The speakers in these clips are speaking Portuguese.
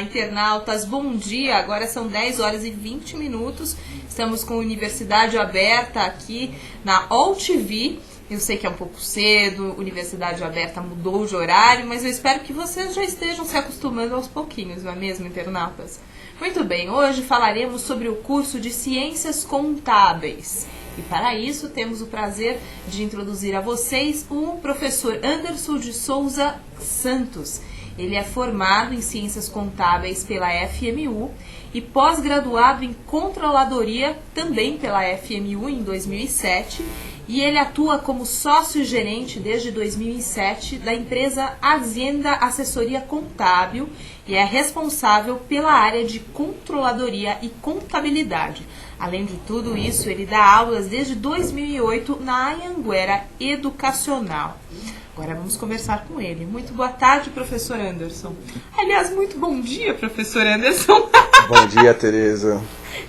Olá, internautas, bom dia. Agora são 10 horas e 20 minutos. Estamos com a Universidade Aberta aqui na All TV. Eu sei que é um pouco cedo, Universidade Aberta mudou de horário, mas eu espero que vocês já estejam se acostumando aos pouquinhos, não é mesmo, internautas? Muito bem, hoje falaremos sobre o curso de Ciências Contábeis. E para isso temos o prazer de introduzir a vocês o professor Anderson de Souza Santos. Ele é formado em Ciências Contábeis pela FMU e pós-graduado em Controladoria também pela FMU em 2007. E ele atua como sócio-gerente desde 2007 da empresa Hacienda Assessoria Contábil e é responsável pela área de Controladoria e Contabilidade. Além de tudo isso, ele dá aulas desde 2008 na Anhanguera Educacional. Agora vamos conversar com ele. Muito boa tarde, professor Anderson. Aliás, muito bom dia, professor Anderson. Bom dia, Tereza.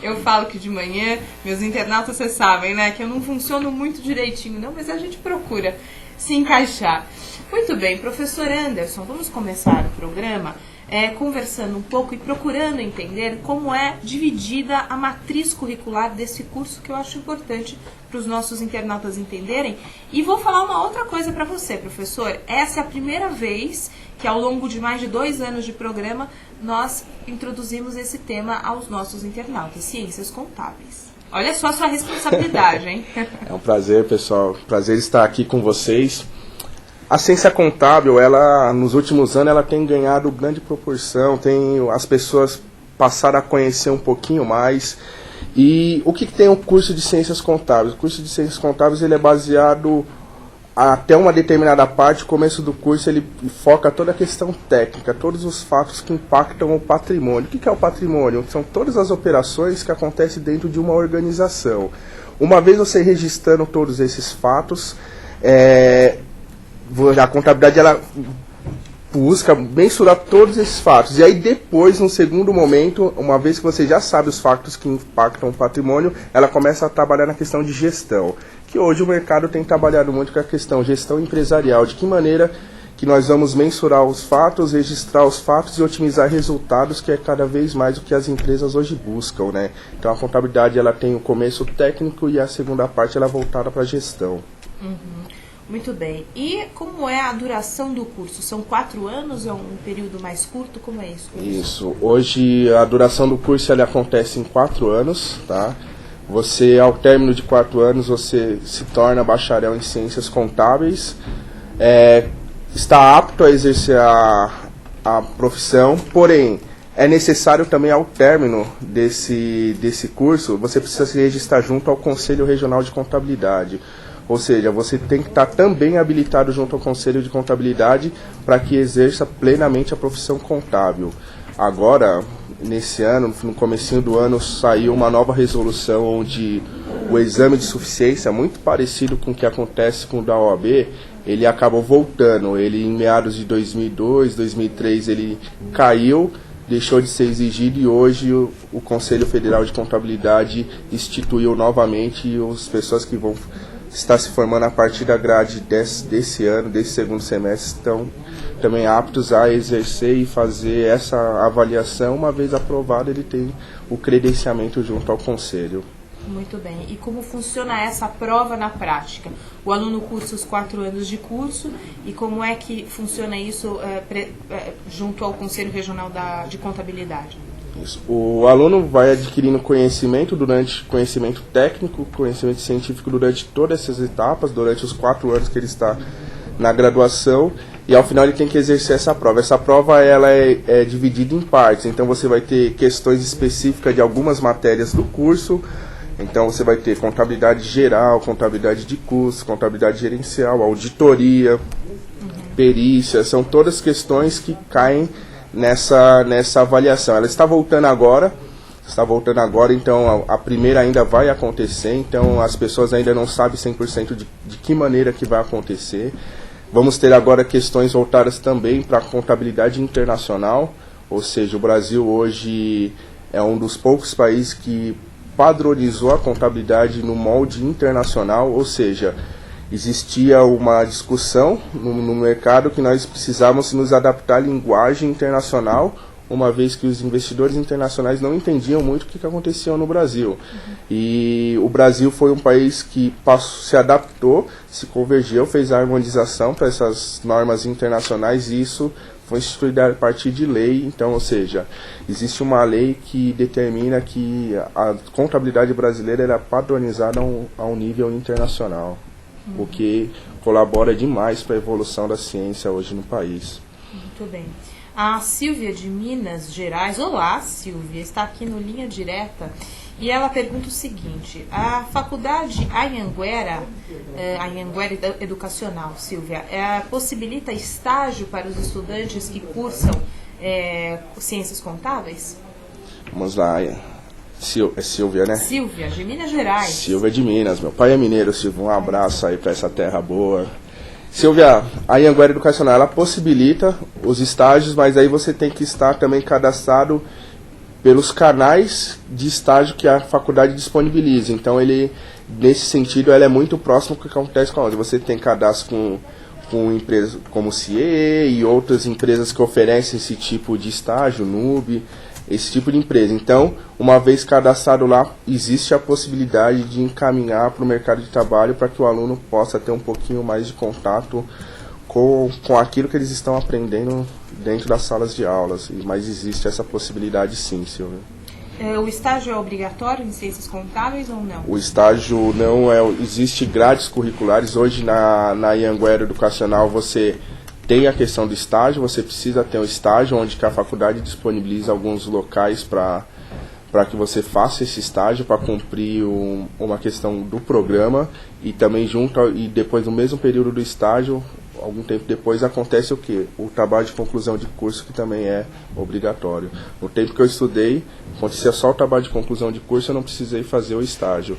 Eu falo que de manhã, meus internautas, vocês sabem, né, que eu não funciono muito direitinho, não, mas a gente procura se encaixar. Muito bem, professor Anderson, vamos começar o programa conversando um pouco e procurando entender como é dividida a matriz curricular desse curso, que eu acho importante para os nossos internautas entenderem. E vou falar uma outra coisa para você, professor. Essa é a primeira vez que ao longo de mais de 2 anos de programa nós introduzimos esse tema aos nossos internautas, Ciências Contábeis. Olha só a sua responsabilidade, hein? É um prazer, pessoal. Prazer estar aqui com vocês. A ciência contábil, ela, nos últimos anos, ela tem ganhado grande proporção, as pessoas passaram a conhecer um pouquinho mais. E o que tem o curso de Ciências Contábeis? O curso de Ciências Contábeis ele é baseado até uma determinada parte. O começo do curso ele foca toda a questão técnica, todos os fatos que impactam o patrimônio. O que é o patrimônio? São todas as operações que acontecem dentro de uma organização. Uma vez você registrando todos esses fatos, a contabilidade ela busca mensurar todos esses fatos. E aí depois, no segundo momento, uma vez que você já sabe os fatos que impactam o patrimônio, ela começa a trabalhar na questão de gestão. Que hoje o mercado tem trabalhado muito com a questão gestão empresarial. De que maneira que nós vamos mensurar os fatos, registrar os fatos e otimizar resultados, que é cada vez mais o que as empresas hoje buscam, né? Então a contabilidade ela tem o começo técnico e a segunda parte ela é voltada para a gestão. Uhum. Muito bem. E como é a duração do curso? São 4 anos? É um período mais curto? Como é isso? Isso. Hoje a duração do curso ela acontece em 4 anos, tá? Você, ao término de 4 anos, você se torna bacharel em Ciências Contábeis. Está apto a exercer a profissão, porém, é necessário também, ao término desse curso, você precisa se registrar junto ao Conselho Regional de Contabilidade. Ou seja, você tem que estar também habilitado junto ao Conselho de Contabilidade para que exerça plenamente a profissão contábil. Agora, nesse ano, no comecinho do ano, saiu uma nova resolução onde o exame de suficiência, muito parecido com o que acontece com o da OAB, ele acabou voltando. Ele, em meados de 2002, 2003, ele caiu, deixou de ser exigido e hoje o Conselho Federal de Contabilidade instituiu novamente e as pessoas que vão está se formando a partir da grade desse ano, desse segundo semestre, estão também aptos a exercer e fazer essa avaliação. Uma vez aprovado, ele tem o credenciamento junto ao Conselho. Muito bem. E como funciona essa prova na prática? O aluno cursa os 4 anos de curso e como é que funciona isso junto ao Conselho Regional de Contabilidade? Isso. O aluno vai adquirindo conhecimento técnico, conhecimento científico durante todas essas etapas, durante os 4 anos que ele está na graduação, e ao final ele tem que exercer essa prova. Essa prova ela é dividida em partes, então você vai ter questões específicas de algumas matérias do curso. Então você vai ter contabilidade geral, contabilidade de custos, contabilidade gerencial, auditoria, perícia, são todas questões que caem nessa avaliação. Ela está voltando agora, então a primeira ainda vai acontecer, então as pessoas ainda não sabem 100% de que maneira que vai acontecer. Vamos ter agora questões voltadas também para a contabilidade internacional, ou seja, o Brasil hoje é um dos poucos países que padronizou a contabilidade no molde internacional, ou seja, existia uma discussão no mercado que nós precisávamos nos adaptar à linguagem internacional, uma vez que os investidores internacionais não entendiam muito o que acontecia no Brasil. E o Brasil foi um país que se adaptou, se convergiu, fez a harmonização para essas normas internacionais, e isso foi instituído a partir de lei. Então, ou seja, existe uma lei que determina que a contabilidade brasileira era padronizada a um nível internacional, o que colabora demais para a evolução da ciência hoje no país. Muito bem. A Silvia de Minas Gerais, olá Silvia, está aqui no Linha Direta e ela pergunta o seguinte: a faculdade Anhanguera Educacional, Silvia, possibilita estágio para os estudantes que cursam ciências contábeis? Vamos lá, é Silvia, né? Silvia, de Minas Gerais. Silvia de Minas, meu pai é mineiro, Silvia, um abraço aí para essa terra boa. Silvia, a Anhanguera Educacional, ela possibilita os estágios, mas aí você tem que estar também cadastrado pelos canais de estágio que a faculdade disponibiliza. Então, nesse sentido, ela é muito próximo do que acontece com a outra. Você tem cadastro com empresas como CIE e outras empresas que oferecem esse tipo de estágio, NUB, esse tipo de empresa. Então, uma vez cadastrado lá, existe a possibilidade de encaminhar para o mercado de trabalho para que o aluno possa ter um pouquinho mais de contato com aquilo que eles estão aprendendo dentro das salas de aulas. Mas existe essa possibilidade sim, Silvia. O estágio é obrigatório em ciências contábeis ou não? O estágio não é. Existe grades curriculares. Hoje na Anhanguera Educacional você tem a questão do estágio, você precisa ter um estágio onde que a faculdade disponibiliza alguns locais para que você faça esse estágio para cumprir uma questão do programa, e também e depois no mesmo período do estágio, algum tempo depois, acontece o quê? O trabalho de conclusão de curso, que também é obrigatório. No tempo que eu estudei, acontecia só o trabalho de conclusão de curso, eu não precisei fazer o estágio.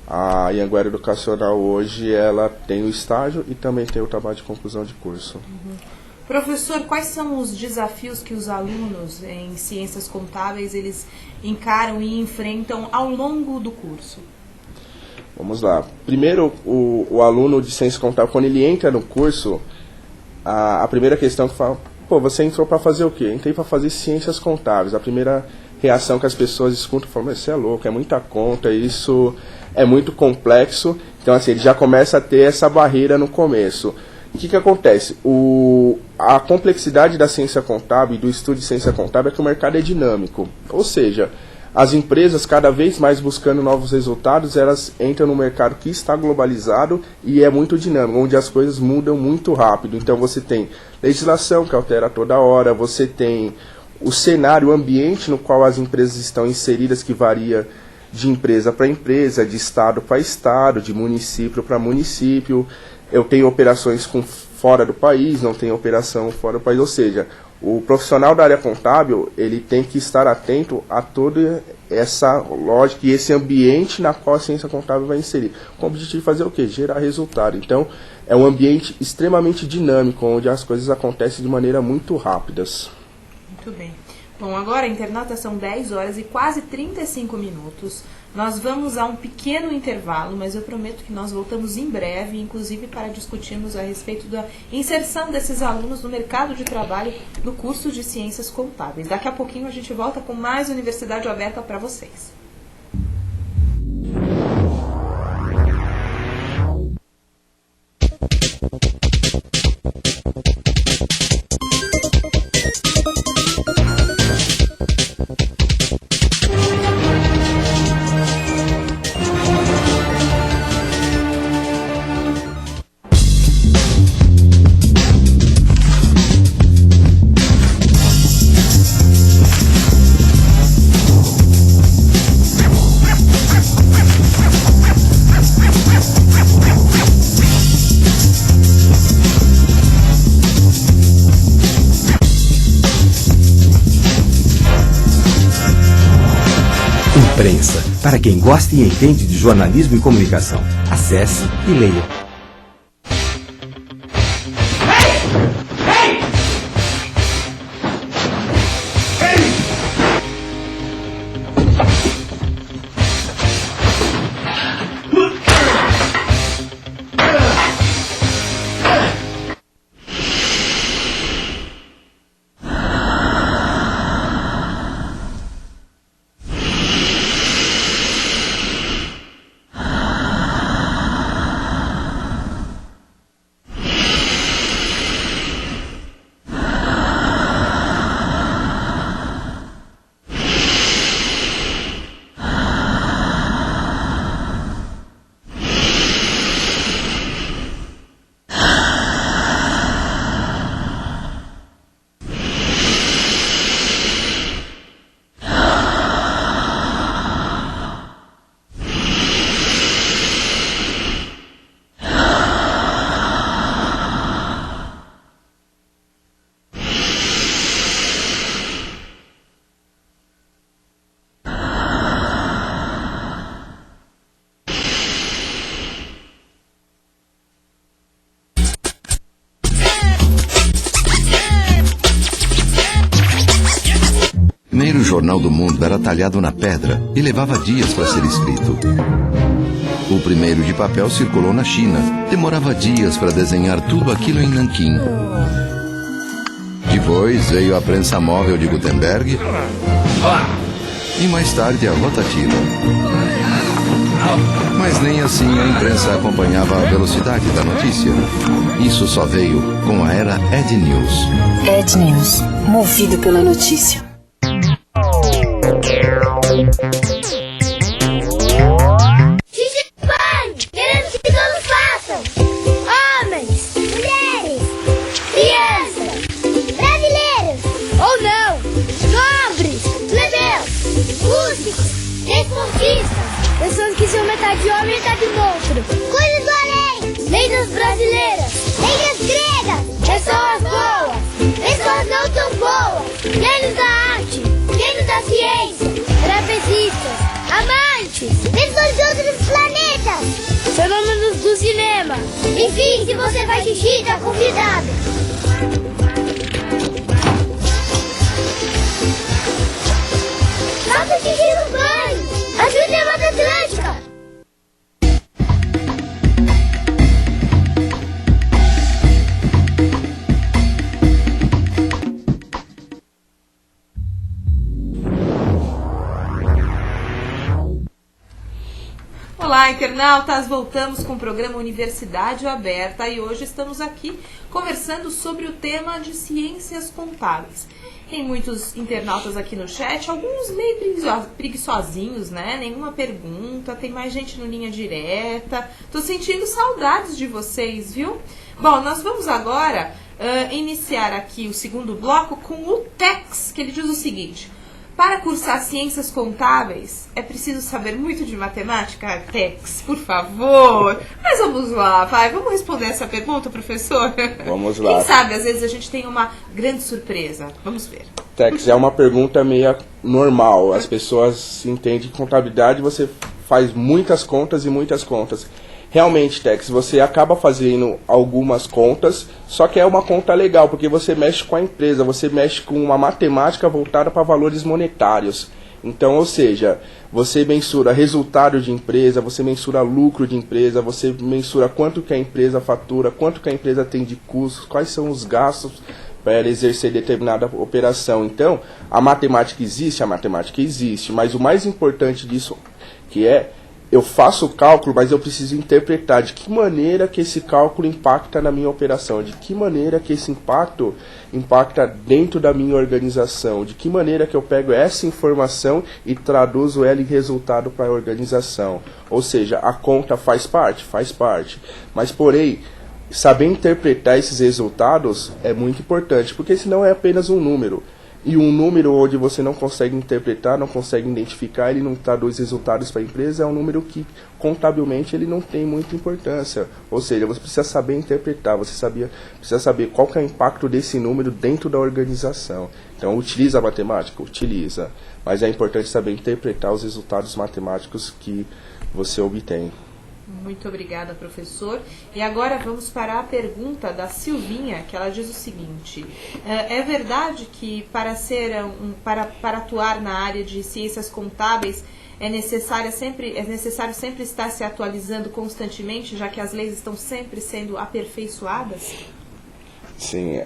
A Anhanguera Educacional hoje, ela tem o estágio e também tem o trabalho de conclusão de curso. Professor, quais são os desafios que os alunos em ciências contábeis eles encaram e enfrentam ao longo do curso? Vamos lá. Primeiro, o aluno de ciência contábil, quando ele entra no curso, a primeira questão que fala: pô, você entrou para fazer o quê? Entrei para fazer ciências contábeis. A primeira reação que as pessoas escutam, falam: mas você é louco, é muita conta, isso é muito complexo. Então, assim, ele já começa a ter essa barreira no começo. O que acontece? A complexidade da ciência contábil e do estudo de ciência contábil é que o mercado é dinâmico. Ou seja, as empresas, cada vez mais buscando novos resultados, elas entram no mercado que está globalizado e é muito dinâmico, onde as coisas mudam muito rápido. Então você tem legislação que altera toda hora, você tem o cenário, o ambiente no qual as empresas estão inseridas, que varia de empresa para empresa, de estado para estado, de município para município. Eu tenho operações fora do país, não tenho operação fora do país, ou seja, o profissional da área contábil, ele tem que estar atento a toda essa lógica e esse ambiente na qual a ciência contábil vai inserir. Com o objetivo de fazer o quê? Gerar resultado. Então, é um ambiente extremamente dinâmico, onde as coisas acontecem de maneira muito rápidas. Muito bem. Bom, agora, internauta, são 10 horas e quase 35 minutos. Nós vamos a um pequeno intervalo, mas eu prometo que nós voltamos em breve, inclusive para discutirmos a respeito da inserção desses alunos no mercado de trabalho no curso de Ciências Contábeis. Daqui a pouquinho a gente volta com mais Universidade Aberta para vocês. Imprensa, para quem gosta e entende de jornalismo e comunicação. Acesse e leia. jornal do mundo era talhado na pedra e levava dias para ser escrito. O primeiro de papel circulou na China. Demorava dias para desenhar tudo aquilo em Nanquim. Depois veio a prensa móvel de Gutenberg e mais tarde a rotativa. Mas nem assim a imprensa acompanhava a velocidade da notícia. Isso só veio com a era Ed News. Ed News, movido pela notícia. Queremos que todos façam. Homens, mulheres, crianças, brasileiros ou não, nobres, plebeus, músicos, desportistas, pessoas que são metade homem e metade monstro, coisas do além, lendas brasileiras, lendas gregas, pessoas boas, pessoas não tão boas, gênios da arte, gênios da ciência, trapezistas, amantes, pessoas de outros planetas, fenômenos do cinema. Enfim, se você faz xixi, tá convidado. Faça xixi no banho. Ajude a Mata Atlântica. Olá, internautas! Voltamos com o programa Universidade Aberta e hoje estamos aqui conversando sobre o tema de ciências contábeis. Tem muitos internautas aqui no chat, alguns meio preguiçosinhos, né? Nenhuma pergunta, tem mais gente no linha direta. Tô sentindo saudades de vocês, viu? Bom, nós vamos agora iniciar aqui o segundo bloco com o Tex, que ele diz o seguinte: para cursar ciências contábeis, é preciso saber muito de matemática? Tex, por favor. Mas vamos lá, vai. Vamos responder essa pergunta, professor? Vamos lá. Quem sabe, às vezes, a gente tem uma grande surpresa. Vamos ver. Tex, é uma pergunta meio normal. As pessoas entendem que contabilidade você faz muitas contas e muitas contas. Realmente, Tex, você acaba fazendo algumas contas, só que é uma conta legal, porque você mexe com a empresa, você mexe com uma matemática voltada para valores monetários. Então, ou seja, você mensura resultado de empresa, você mensura lucro de empresa, você mensura quanto que a empresa fatura, quanto que a empresa tem de custos, quais são os gastos para ela exercer determinada operação. Então, a matemática existe, mas o mais importante disso que eu faço o cálculo, mas eu preciso interpretar de que maneira que esse cálculo impacta na minha operação, de que maneira que esse impacto impacta dentro da minha organização, de que maneira que eu pego essa informação e traduzo ela em resultado para a organização. Ou seja, a conta faz parte, mas porém, saber interpretar esses resultados é muito importante, porque senão é apenas um número. E um número onde você não consegue interpretar, não consegue identificar, ele não traduz resultados para a empresa, é um número que, contabilmente, ele não tem muita importância. Ou seja, você precisa saber interpretar, precisa saber qual que é o impacto desse número dentro da organização. Então, utiliza a matemática? Utiliza. Mas é importante saber interpretar os resultados matemáticos que você obtém. Muito obrigada, professor. E agora vamos para a pergunta da Silvinha, que ela diz o seguinte: é verdade que para atuar na área de ciências contábeis é necessário sempre estar se atualizando constantemente, já que as leis estão sempre sendo aperfeiçoadas? Sim,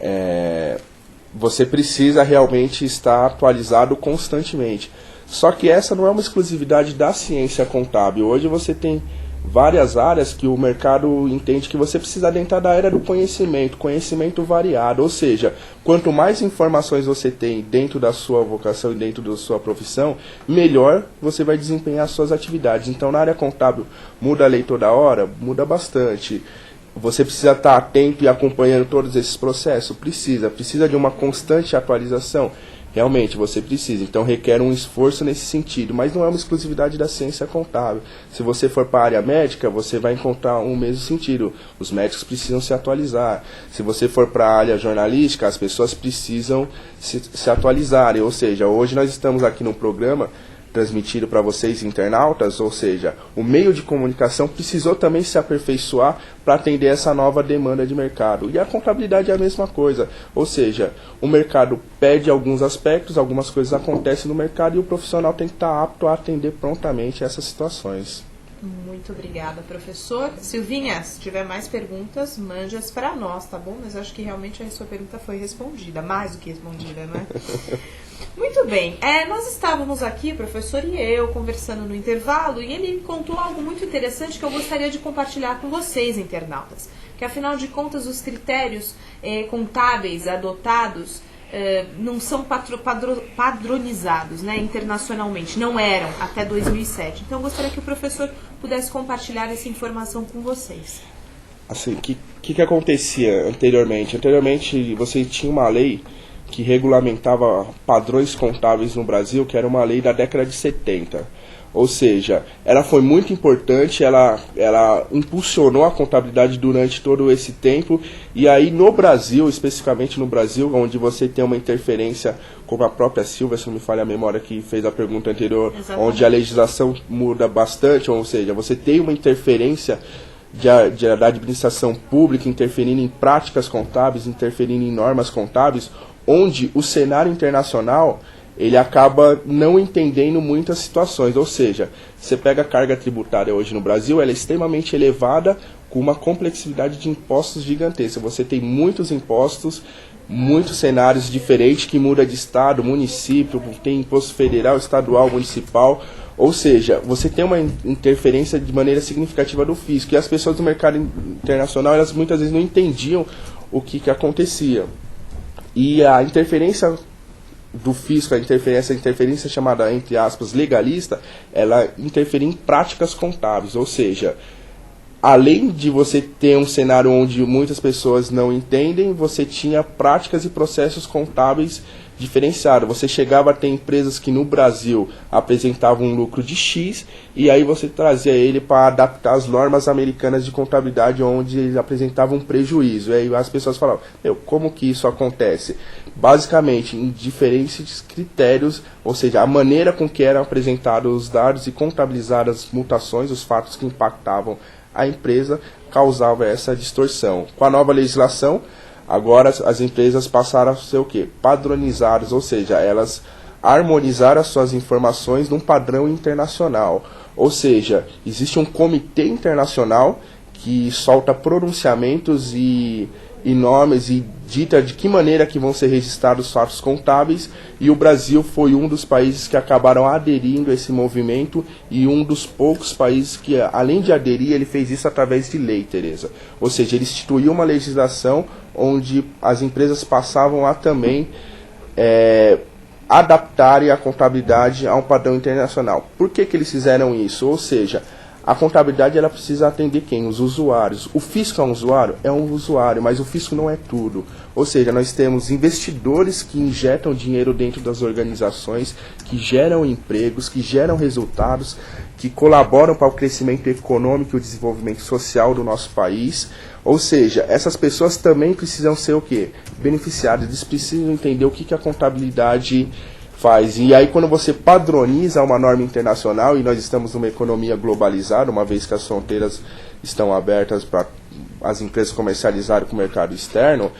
você precisa realmente estar atualizado constantemente. Só que essa não é uma exclusividade da ciência contábil. Hoje você tem várias áreas que o mercado entende que você precisa adentrar da era do conhecimento variado, ou seja, quanto mais informações você tem dentro da sua vocação e dentro da sua profissão, melhor você vai desempenhar suas atividades. Então, na área contábil, muda a lei toda hora? Muda bastante. Você precisa estar atento e acompanhando todos esses processos? Precisa de uma constante atualização? Realmente, você precisa. Então, requer um esforço nesse sentido. Mas não é uma exclusividade da ciência contábil. Se você for para a área médica, você vai encontrar um mesmo sentido. Os médicos precisam se atualizar. Se você for para a área jornalística, as pessoas precisam se atualizarem. Ou seja, hoje nós estamos aqui no programa transmitido para vocês internautas, ou seja, o meio de comunicação precisou também se aperfeiçoar para atender essa nova demanda de mercado. E a contabilidade é a mesma coisa, ou seja, o mercado pede alguns aspectos, algumas coisas acontecem no mercado e o profissional tem que estar apto a atender prontamente essas situações. Muito obrigada, professor. Silvinha, se tiver mais perguntas, mande-as para nós, tá bom? Mas acho que realmente a sua pergunta foi respondida, mais do que respondida, né? Muito bem. Nós estávamos aqui, professor e eu, conversando no intervalo, e ele contou algo muito interessante que eu gostaria de compartilhar com vocês, internautas. Que, afinal de contas, os critérios contábeis adotados não são padronizados, né, internacionalmente, não eram até 2007. Então eu gostaria que o professor pudesse compartilhar essa informação com vocês. Assim, o que acontecia anteriormente? Anteriormente você tinha uma lei que regulamentava padrões contábeis no Brasil, que era uma lei da década de 70. Ou seja, ela foi muito importante, ela impulsionou a contabilidade durante todo esse tempo. E aí no Brasil, especificamente no Brasil, onde você tem uma interferência, como a própria Silvia, se não me falha a memória, que fez a pergunta anterior, exatamente, onde a legislação muda bastante, ou seja, você tem uma interferência da administração pública interferindo em práticas contábeis, interferindo em normas contábeis, onde o cenário internacional ele acaba não entendendo muitas situações. Ou seja, você pega a carga tributária hoje no Brasil, ela é extremamente elevada, com uma complexidade de impostos gigantesca. Você tem muitos impostos, muitos cenários diferentes que muda de estado, município, tem imposto federal, estadual, municipal. Ou seja, você tem uma interferência de maneira significativa do fisco. E as pessoas do mercado internacional, elas muitas vezes não entendiam o que acontecia. E a interferência do fisco, a interferência chamada, entre aspas, legalista, ela interferia em práticas contábeis. Ou seja, além de você ter um cenário onde muitas pessoas não entendem, você tinha práticas e processos contábeis diferenciados. Você chegava a ter empresas que no Brasil apresentavam um lucro de X, e aí você trazia ele para adaptar as normas americanas de contabilidade, onde eles apresentavam um prejuízo. E aí as pessoas falavam, como que isso acontece? Basicamente, em diferentes critérios, ou seja, a maneira com que eram apresentados os dados e contabilizadas as mutações, os fatos que impactavam a empresa, causava essa distorção. Com a nova legislação, agora as empresas passaram a ser o quê? Padronizadas, ou seja, elas harmonizaram as suas informações num padrão internacional. Ou seja, existe um comitê internacional que solta pronunciamentos e normas e dita de que maneira que vão ser registrados os fatos contábeis, e o Brasil foi um dos países que acabaram aderindo a esse movimento, e um dos poucos países que, além de aderir, ele fez isso através de lei, Tereza. Ou seja, ele instituiu uma legislação onde as empresas passavam a também adaptarem a contabilidade a um padrão internacional. Por que eles fizeram isso? Ou seja, a contabilidade ela precisa atender quem? Os usuários. O fisco é um usuário? É um usuário, mas o fisco não é tudo. Ou seja, nós temos investidores que injetam dinheiro dentro das organizações, que geram empregos, que geram resultados, que colaboram para o crescimento econômico e o desenvolvimento social do nosso país. Ou seja, essas pessoas também precisam ser o quê? Beneficiadas. Eles precisam entender o que a contabilidade faz. E aí quando você padroniza uma norma internacional, e nós estamos numa economia globalizada, uma vez que as fronteiras estão abertas para as empresas comercializarem com o mercado externo,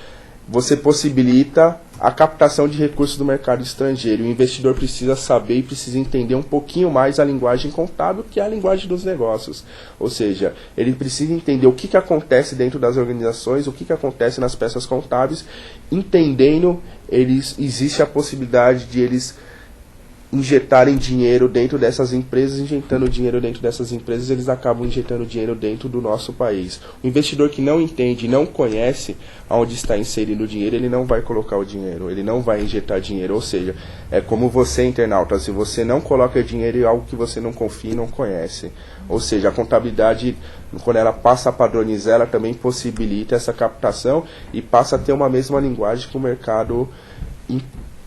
você possibilita a captação de recursos do mercado estrangeiro. O investidor precisa saber e precisa entender um pouquinho mais a linguagem contábil, que é a linguagem dos negócios. Ou seja, ele precisa entender o que acontece dentro das organizações, o que acontece nas peças contábeis. Entendendo, existe a possibilidade de eles injetarem dinheiro dentro dessas empresas. Injetando dinheiro dentro dessas empresas, eles acabam injetando dinheiro dentro do nosso país. O investidor que não entende, não conhece aonde está inserindo o dinheiro, ele não vai colocar o dinheiro, ele não vai injetar dinheiro. Ou seja, é como você, internauta, se você não coloca dinheiro em algo que você não confia e não conhece. Ou seja, a contabilidade, quando ela passa a padronizar, ela também possibilita essa captação e passa a ter uma mesma linguagem que o mercado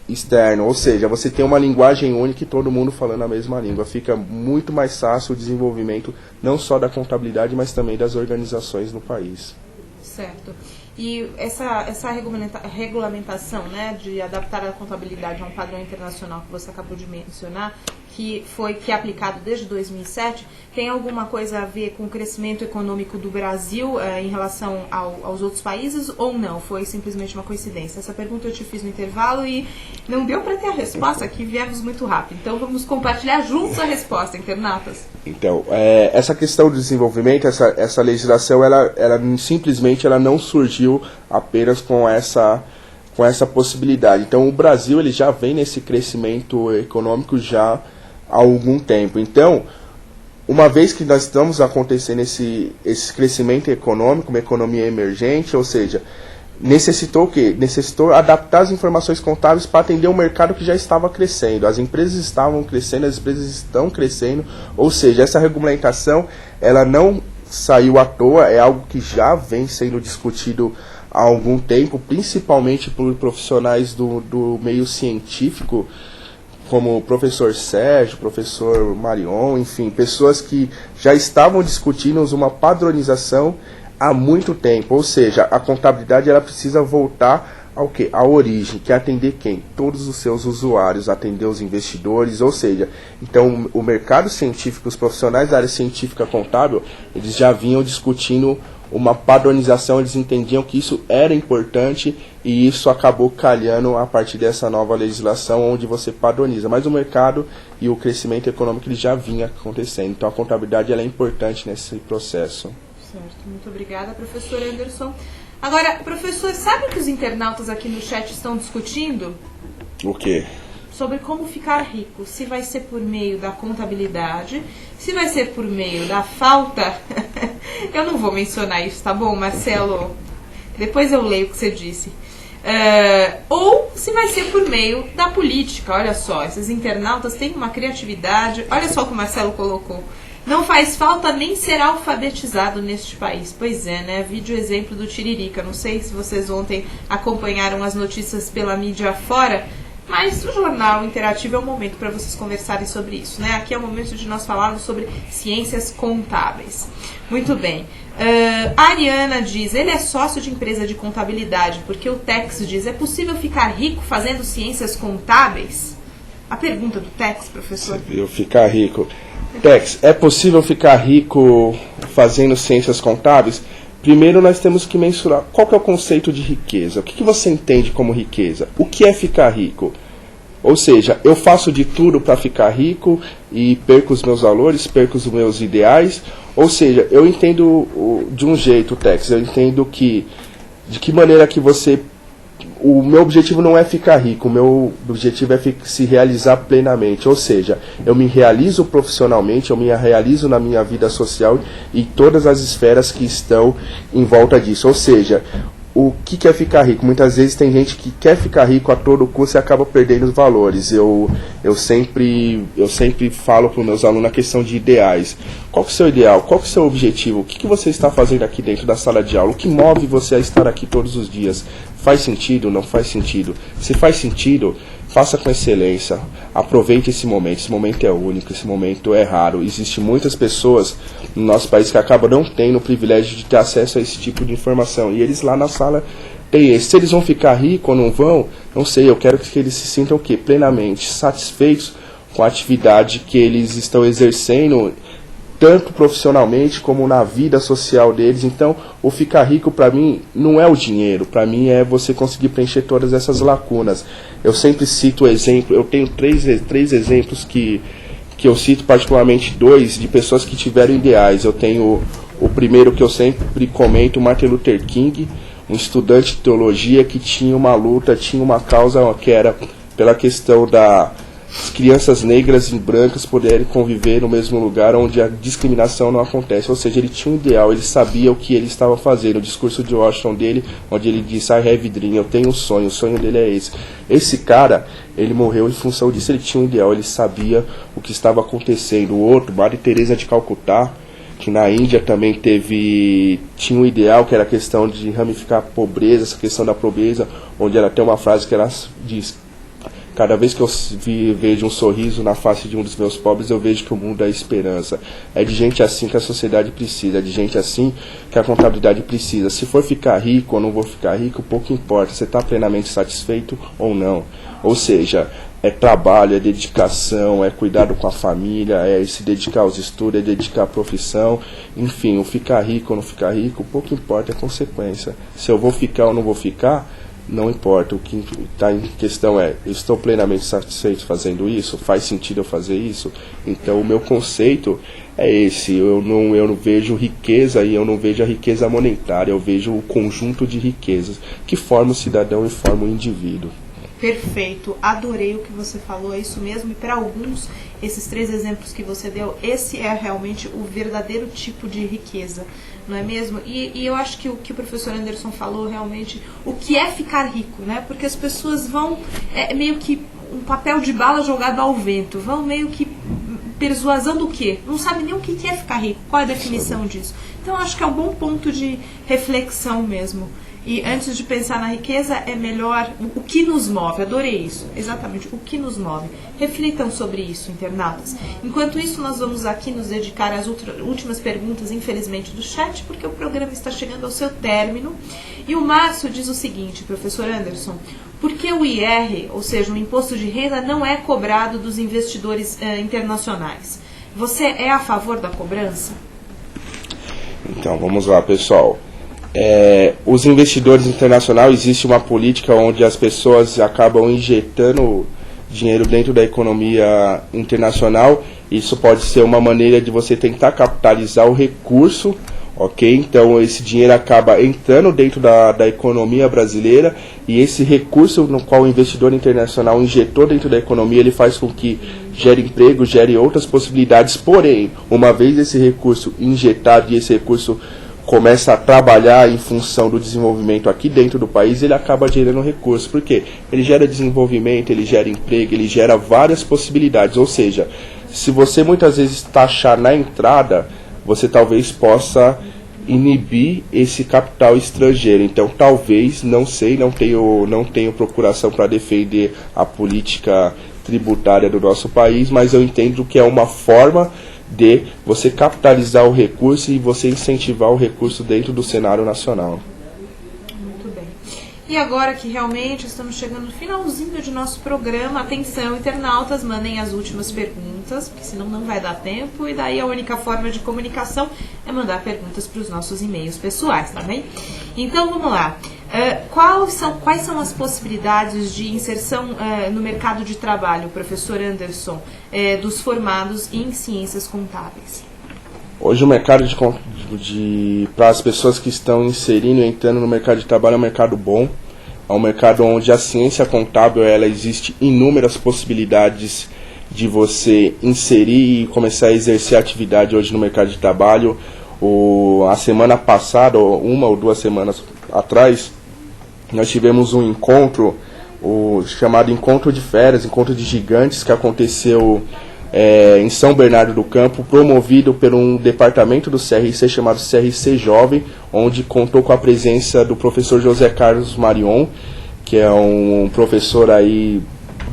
externo. Ou seja, você tem uma linguagem única e todo mundo falando a mesma língua. Fica muito mais fácil o desenvolvimento, não só da contabilidade, mas também das organizações no país. Certo. E essa regulamentação, né, de adaptar a contabilidade a um padrão internacional que você acabou de mencionar, que é aplicado desde 2007, tem alguma coisa a ver com o crescimento econômico do Brasil em relação aos outros países ou não? Foi simplesmente uma coincidência? Essa pergunta eu te fiz no intervalo e não deu para ter a resposta, aqui viemos muito rápido. Então vamos compartilhar juntos a resposta, internautas. Então, essa questão do desenvolvimento, essa legislação, ela simplesmente ela não surgiu apenas com essa possibilidade. Então o Brasil ele já vem nesse crescimento econômico já há algum tempo. Então, uma vez que nós estamos acontecendo esse crescimento econômico, uma economia emergente, ou seja, necessitou o quê? Necessitou adaptar as informações contábeis para atender um mercado que já estava crescendo. As empresas estavam crescendo, as empresas estão crescendo, ou seja, essa regulamentação ela não saiu à toa, é algo que já vem sendo discutido há algum tempo, principalmente por profissionais do meio científico, como o professor Sérgio, professor Marion, enfim, pessoas que já estavam discutindo uma padronização há muito tempo. Ou seja, a contabilidade ela precisa voltar ao quê? À origem, que é atender quem? Todos os seus usuários, atender os investidores, ou seja, então o mercado científico, os profissionais da área científica contábil, eles já vinham discutindo uma padronização, eles entendiam que isso era importante e isso acabou calhando a partir dessa nova legislação onde você padroniza. Mas o mercado e o crescimento econômico ele já vinha acontecendo, então a contabilidade ela é importante nesse processo. Certo, muito obrigada, professor Anderson. Agora, professor, sabe o que os internautas aqui no chat estão discutindo? O quê? Sobre como ficar rico, se vai ser por meio da contabilidade, se vai ser por meio da falta, eu não vou mencionar isso, tá bom, Marcelo? Depois eu leio o que você disse. Ou se vai ser por meio da política, olha só, esses internautas têm uma criatividade, olha só o que o Marcelo colocou. Não faz falta nem ser alfabetizado neste país. Pois é, né? Vídeo exemplo do Tiririca. Não sei se vocês ontem acompanharam as notícias pela mídia fora, mas o Jornal Interativo é o momento para vocês conversarem sobre isso, né? Aqui é o momento de nós falarmos sobre ciências contábeis. Muito bem. A Ariana diz, ele é sócio de empresa de contabilidade, porque o Tex diz, é possível ficar rico fazendo ciências contábeis? A pergunta do Tex, professor. Eu ficar rico. Tex, é possível ficar rico fazendo ciências contábeis? Primeiro nós temos que mensurar qual que é o conceito de riqueza. O que você entende como riqueza? O que é ficar rico? Ou seja, eu faço de tudo para ficar rico e perco os meus valores, perco os meus ideais. Ou seja, eu entendo de um jeito, Tex, eu entendo que de que maneira que você... O meu objetivo não é ficar rico, o meu objetivo é se realizar plenamente. Ou seja, eu me realizo profissionalmente, eu me realizo na minha vida social e todas as esferas que estão em volta disso. Ou seja, o que é ficar rico? Muitas vezes tem gente que quer ficar rico a todo custo e acaba perdendo os valores. Eu sempre falo para os meus alunos a questão de ideais. Qual que é o seu ideal? Qual que é o seu objetivo? O que você está fazendo aqui dentro da sala de aula? O que move você a estar aqui todos os dias? Faz sentido? Não faz sentido? Se faz sentido, faça com excelência. Aproveite esse momento. Esse momento é único, esse momento é raro. Existem muitas pessoas no nosso país que acabam não tendo o privilégio de ter acesso a esse tipo de informação. E eles lá na sala têm esse. Se eles vão ficar ricos ou não vão, não sei. Eu quero que eles se sintam o quê? Plenamente satisfeitos com a atividade que eles estão exercendo, tanto profissionalmente como na vida social deles. Então, o ficar rico para mim não é o dinheiro, para mim é você conseguir preencher todas essas lacunas. Eu sempre cito exemplo, eu tenho três exemplos que eu cito, particularmente dois, de pessoas que tiveram ideais. Eu tenho o primeiro que eu sempre comento, Martin Luther King, um estudante de teologia que tinha uma luta, tinha uma causa que era pela questão das crianças negras e brancas poderem conviver no mesmo lugar onde a discriminação não acontece. Ou seja, ele tinha um ideal, ele sabia o que ele estava fazendo. O discurso de Washington dele, onde ele disse, I have dream, eu tenho um sonho, o sonho dele é esse. Esse cara, ele morreu em função disso, ele tinha um ideal, ele sabia o que estava acontecendo. O outro, Maria Teresa de Calcutá, que na Índia também tinha um ideal, que era a questão de ramificar a pobreza, essa questão da pobreza, onde ela tem uma frase que ela diz, cada vez que eu vejo um sorriso na face de um dos meus pobres, eu vejo que o mundo é esperança. É de gente assim que a sociedade precisa, é de gente assim que a contabilidade precisa. Se for ficar rico ou não vou ficar rico, pouco importa, você está plenamente satisfeito ou não. Ou seja, é trabalho, é dedicação, é cuidado com a família, é se dedicar aos estudos, é dedicar à profissão, enfim, o ficar rico ou não ficar rico, pouco importa, é consequência. Se eu vou ficar ou não vou ficar, não importa. O que está em questão é, eu estou plenamente satisfeito fazendo isso? Faz sentido eu fazer isso? Então o meu conceito é esse, eu não vejo riqueza e eu não vejo a riqueza monetária, eu vejo o conjunto de riquezas que forma o cidadão e forma o indivíduo. Perfeito, adorei o que você falou, é isso mesmo, e para alguns, esses 3 exemplos que você deu, esse é realmente o verdadeiro tipo de riqueza, não é mesmo? E eu acho que o que o professor Anderson falou realmente, o que é ficar rico, né? Porque as pessoas vão, meio que um papel de bala jogado ao vento, vão meio que persuasando o quê? Não sabe nem o que é ficar rico, qual é a definição disso. Então acho que é um bom ponto de reflexão mesmo. E antes de pensar na riqueza, é melhor o que nos move. Adorei isso, exatamente, o que nos move. Reflitam sobre isso, internautas. Enquanto isso, nós vamos aqui nos dedicar às últimas perguntas, infelizmente, do chat, porque o programa está chegando ao seu término. E o Márcio diz o seguinte, professor Anderson, por que o IR, ou seja, o imposto de renda, não é cobrado dos investidores internacionais? Você é a favor da cobrança? Então, vamos lá, pessoal. Os investidores internacionais, existe uma política onde as pessoas acabam injetando dinheiro dentro da economia internacional. Isso pode ser uma maneira de você tentar capitalizar o recurso, ok? Então esse dinheiro acaba entrando dentro da economia brasileira, e esse recurso no qual o investidor internacional injetou dentro da economia, ele faz com que gere emprego, gere outras possibilidades. Porém, uma vez esse recurso injetado e esse recurso começa a trabalhar em função do desenvolvimento aqui dentro do país, ele acaba gerando recursos. Por quê? Ele gera desenvolvimento, ele gera emprego, ele gera várias possibilidades. Ou seja, se você muitas vezes taxar na entrada, você talvez possa inibir esse capital estrangeiro. Então talvez, não sei, não tenho procuração para defender a política tributária do nosso país, mas eu entendo que é uma forma de você capitalizar o recurso e você incentivar o recurso dentro do cenário nacional. Muito bem. E agora que realmente estamos chegando no finalzinho de nosso programa, atenção, internautas, mandem as últimas perguntas, porque senão não vai dar tempo, e daí a única forma de comunicação é mandar perguntas para os nossos e-mails pessoais, tá bem? Então vamos lá. Quais são as possibilidades de inserção no mercado de trabalho, professor Anderson, dos formados em ciências contábeis? Hoje o mercado para as pessoas que estão inserindo e entrando no mercado de trabalho é um mercado bom. É um mercado onde a ciência contábil, ela existe inúmeras possibilidades de você inserir e começar a exercer atividade hoje no mercado de trabalho. A semana passada, 1 ou 2 semanas atrás, nós tivemos um encontro, chamado Encontro de Feras, Encontro de Gigantes, que aconteceu em São Bernardo do Campo, promovido por um departamento do CRC chamado CRC Jovem, onde contou com a presença do professor José Carlos Marion, que é um professor aí,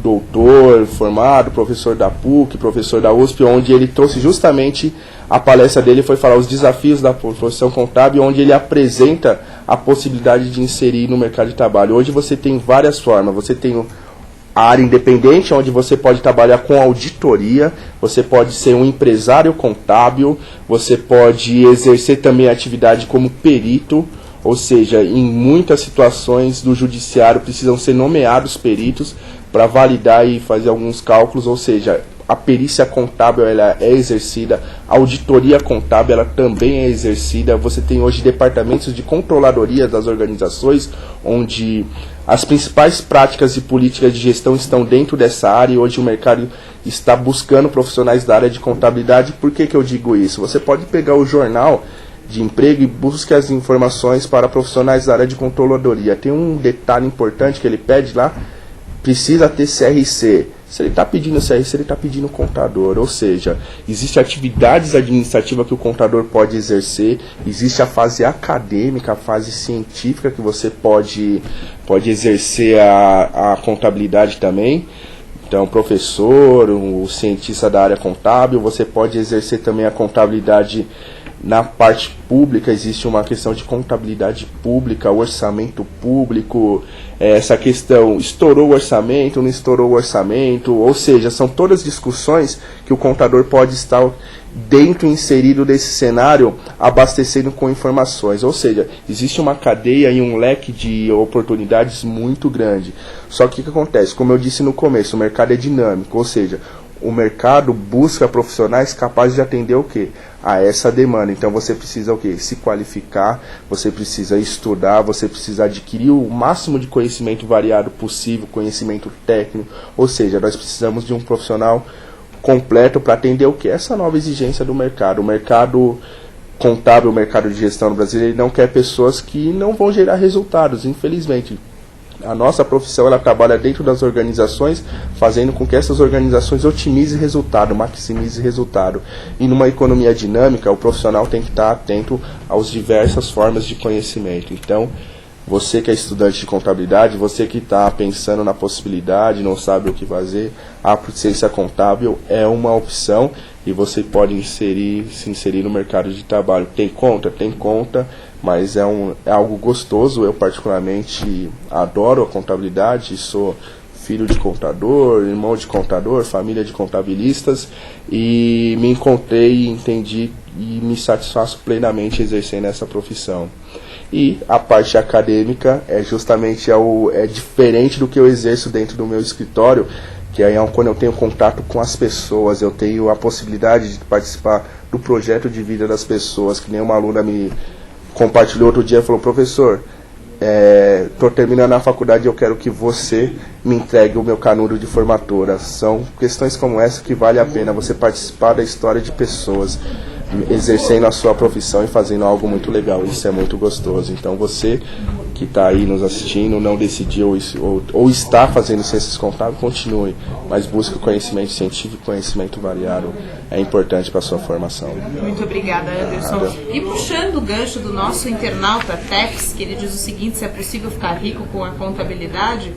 doutor, formado, professor da PUC, professor da USP, onde ele trouxe justamente a palestra dele, foi falar os desafios da profissão contábil, onde ele apresenta a possibilidade de inserir no mercado de trabalho. Hoje você tem várias formas, você tem a área independente, onde você pode trabalhar com auditoria, você pode ser um empresário contábil, você pode exercer também a atividade como perito, ou seja, em muitas situações do judiciário precisam ser nomeados peritos para validar e fazer alguns cálculos, ou seja, a perícia contábil ela é exercida, a auditoria contábil ela também é exercida. Você tem hoje departamentos de controladoria das organizações, onde as principais práticas e políticas de gestão estão dentro dessa área, e hoje o mercado está buscando profissionais da área de contabilidade. Por que eu digo isso? Você pode pegar o jornal de emprego e busque as informações para profissionais da área de controladoria. Tem um detalhe importante que ele pede lá, precisa ter CRC. Se ele está pedindo CRC, ele está pedindo contador. Ou seja, existem atividades administrativas que o contador pode exercer, existe a fase acadêmica, a fase científica que você pode exercer a contabilidade também. Então, professor, o cientista da área contábil, você pode exercer também a contabilidade Na parte pública existe uma questão de contabilidade pública, orçamento público, essa questão, estourou o orçamento, não estourou o orçamento, ou seja, são todas discussões que o contador pode estar dentro, inserido desse cenário, abastecendo com informações. Ou seja, existe uma cadeia e um leque de oportunidades muito grande. Só que o que acontece? Como eu disse no começo, o mercado é dinâmico, ou seja, o mercado busca profissionais capazes de atender o quê? A essa demanda. Então você precisa o quê? Se qualificar, você precisa estudar, você precisa adquirir o máximo de conhecimento variado possível, conhecimento técnico, ou seja, nós precisamos de um profissional completo para atender o que? Essa nova exigência do mercado. O mercado contábil, o mercado de gestão no Brasil, ele não quer pessoas que não vão gerar resultados, infelizmente. A nossa profissão, ela trabalha dentro das organizações, fazendo com que essas organizações otimizem resultado, maximizem resultado. E numa economia dinâmica, o profissional tem que estar atento às diversas formas de conhecimento. Então, você que é estudante de contabilidade, você que está pensando na possibilidade, não sabe o que fazer, a ciência contábil é uma opção e você pode se inserir no mercado de trabalho. Tem conta, mas é algo gostoso. Eu particularmente adoro a contabilidade, sou filho de contador, irmão de contador, família de contabilistas, e me encontrei, entendi e me satisfaço plenamente exercendo essa profissão. E a parte acadêmica é justamente diferente do que eu exerço dentro do meu escritório, que aí é quando eu tenho contato com as pessoas, eu tenho a possibilidade de participar do projeto de vida das pessoas, que nem uma aluna me compartilhou outro dia, falou: professor, estou terminando a faculdade e eu quero que você me entregue o meu canudo de formatura. São questões como essa que vale a pena você participar da história de pessoas, exercendo a sua profissão e fazendo algo muito legal. Isso é muito gostoso. Então você que está aí nos assistindo, não decidiu ou está fazendo ciências contábeis, continue, mas busque conhecimento científico, conhecimento variado, é importante para a sua formação. Muito obrigada, Anderson. E puxando o gancho do nosso internauta Tex, que ele diz o seguinte: se é possível ficar rico com a contabilidade,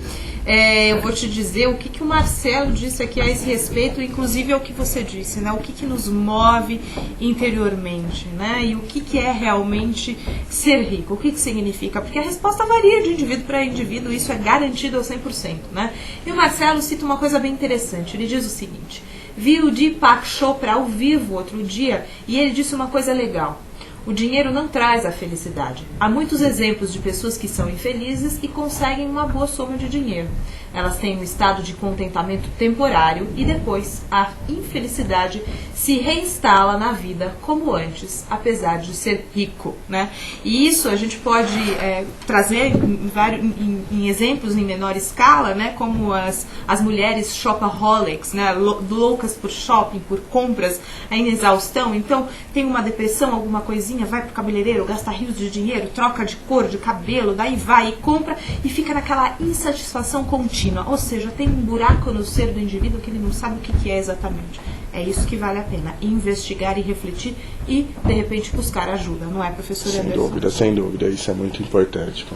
eu vou te dizer o que o Marcelo disse aqui a esse respeito, inclusive é o que você disse, né? O que nos move interiormente, né? E o que é realmente ser rico, o que significa? Porque a resposta varia de indivíduo para indivíduo, isso é garantido ao 100%, né? E o Marcelo cita uma coisa bem interessante, ele diz o seguinte: vi o Deepak Chopra ao vivo outro dia e ele disse uma coisa legal: o dinheiro não traz a felicidade. Há muitos exemplos de pessoas que são infelizes e conseguem uma boa soma de dinheiro. Elas têm um estado de contentamento temporário e depois a infelicidade se reinstala na vida como antes, apesar de ser rico, né? E isso a gente pode trazer em exemplos em menor escala, né? Como as mulheres shopaholics, né? Loucas por shopping, por compras em exaustão. Então tem uma depressão, alguma coisinha, vai pro cabeleireiro, gasta rios de dinheiro, troca de cor, de cabelo, daí vai e compra e fica naquela insatisfação contínua. Ou seja, tem um buraco no ser do indivíduo que ele não sabe o que é exatamente. É isso que vale a pena, investigar e refletir e, de repente, buscar ajuda, não é, professor Anderson? Sem dúvida, isso é muito importante.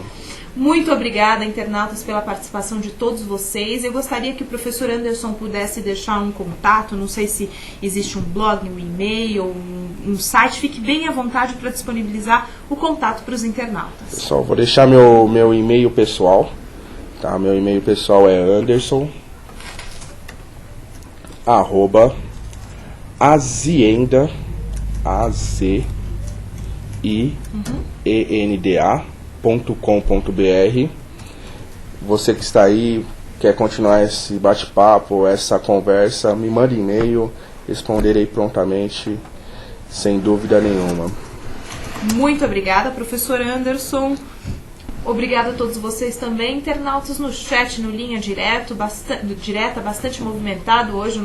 Muito obrigada, internautas, pela participação de todos vocês. Eu gostaria que o professor Anderson pudesse deixar um contato, não sei se existe um blog, um e-mail, um site, fique bem à vontade para disponibilizar o contato para os internautas. Pessoal, vou deixar meu e-mail pessoal, tá? Meu e-mail pessoal é anderson@azienda, azienda.com.br. Você que está aí, quer continuar esse bate-papo, essa conversa, me mande e-mail, responderei prontamente, sem dúvida nenhuma. Muito obrigada, professor Anderson. Obrigada a todos vocês também, internautas no chat, no Linha Direta, bastante movimentado hoje o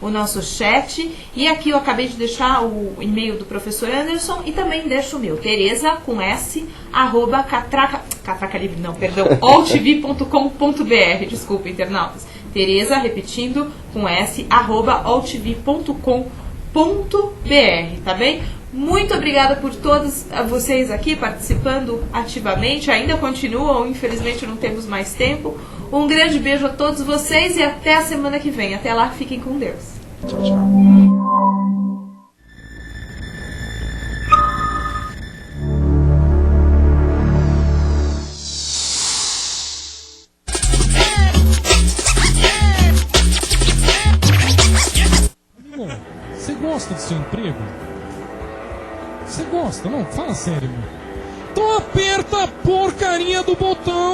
nosso chat. E aqui eu acabei de deixar o e-mail do professor Anderson e também deixo o meu, Tereza, com S, @altv.com.br. Desculpa, internautas. Tereza, repetindo, com S, @altv.com.br, tá bem? Muito obrigada por todos vocês aqui participando ativamente. Ainda continuam, infelizmente não temos mais tempo. Um grande beijo a todos vocês e até a semana que vem. Até lá, fiquem com Deus. Tchau, tchau. Você gosta do seu emprego? Você gosta? Não, fala sério, meu. Então aperta a porcaria do botão